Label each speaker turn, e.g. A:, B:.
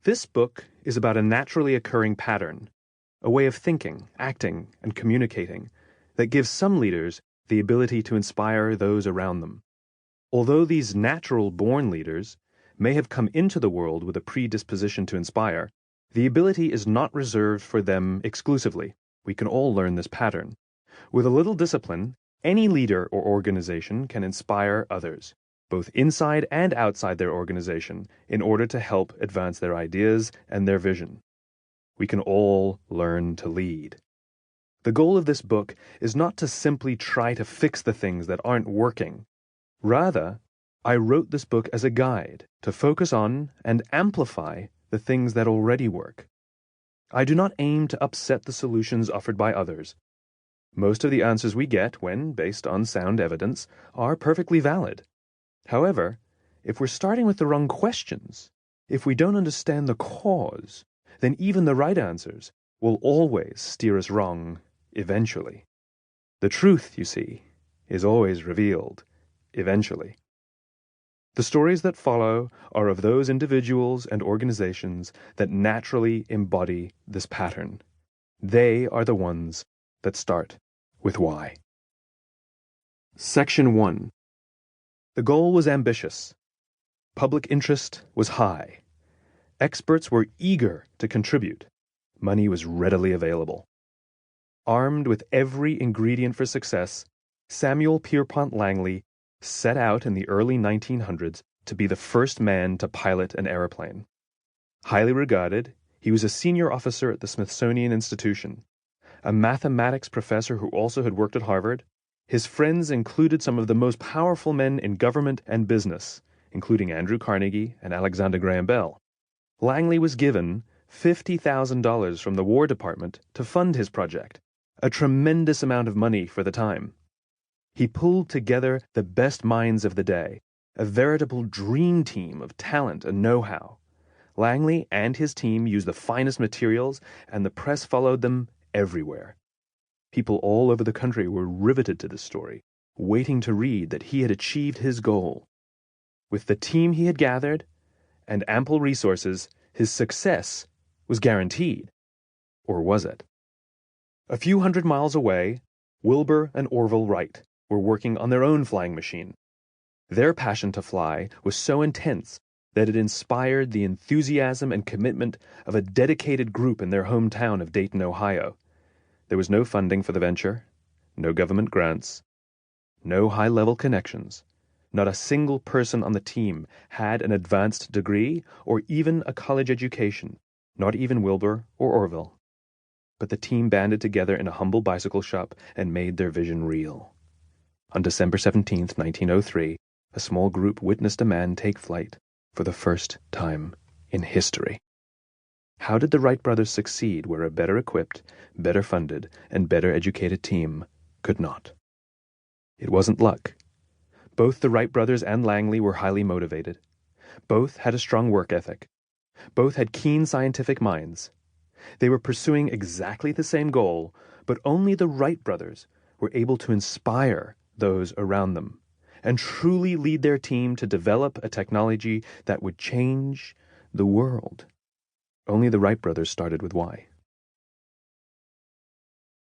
A: This book is about a naturally occurring pattern, a way of thinking, acting, and communicating that gives some leaders the ability to inspire those around them. Although these natural-born leaders may have come into the world with a predisposition to inspire, the ability is not reserved for them exclusively. We can all learn this pattern. With a little discipline, any leader or organization can inspire others, both inside and outside their organization, in order to help advance their ideas and their vision. We can all learn to lead. The goal of this book is not to simply try to fix the things that aren't working. Rather, I wrote this book as a guide to focus on and amplify the things that already work. I do not aim to upset the solutions offered by others. Most of the answers we get, when based on sound evidence, are perfectly valid. However, if we're starting with the wrong questions, if we don't understand the cause, then even the right answers will always steer us wrong eventually. The truth, you see, is always revealed eventually. The stories that follow are of those individuals and organizations that naturally embody this pattern. They are the ones that start with why. Section 1. The goal was ambitious. Public interest was high. Experts were eager to contribute. Money was readily available. Armed with every ingredient for success, Samuel Pierpont Langley set out in the early 1900s to be the first man to pilot an airplane. Highly regarded, he was a senior officer at the Smithsonian Institution, a mathematics professor who also had worked at Harvard. His friends included some of the most powerful men in government and business, including Andrew Carnegie and Alexander Graham Bell. Langley was given $50,000 from the War Department to fund his project, a tremendous amount of money for the time. He pulled together the best minds of the day, a veritable dream team of talent and know-how. Langley and his team used the finest materials, and the press followed them everywhere. People all over the country were riveted to this story, waiting to read that he had achieved his goal. With the team he had gathered and ample resources, his success was guaranteed. Or was it? A few hundred miles away, Wilbur and Orville Wright were working on their own flying machine. Their passion to fly was so intense that it inspired the enthusiasm and commitment of a dedicated group in their hometown of Dayton, Ohio. There was no funding for the venture, no government grants, no high-level connections. Not a single person on the team had an advanced degree or even a college education, not even Wilbur or Orville. But the team banded together in a humble bicycle shop and made their vision real. On December 17, 1903, a small group witnessed a man take flight for the first time in history. How did the Wright brothers succeed where a better equipped, better funded, and better educated team could not? It wasn't luck. Both the Wright brothers and Langley were highly motivated. Both had a strong work ethic. Both had keen scientific minds. They were pursuing exactly the same goal, but only the Wright brothers were able to inspire those around them and truly lead their team to develop a technology that would change the world. Only the Wright brothers started with why.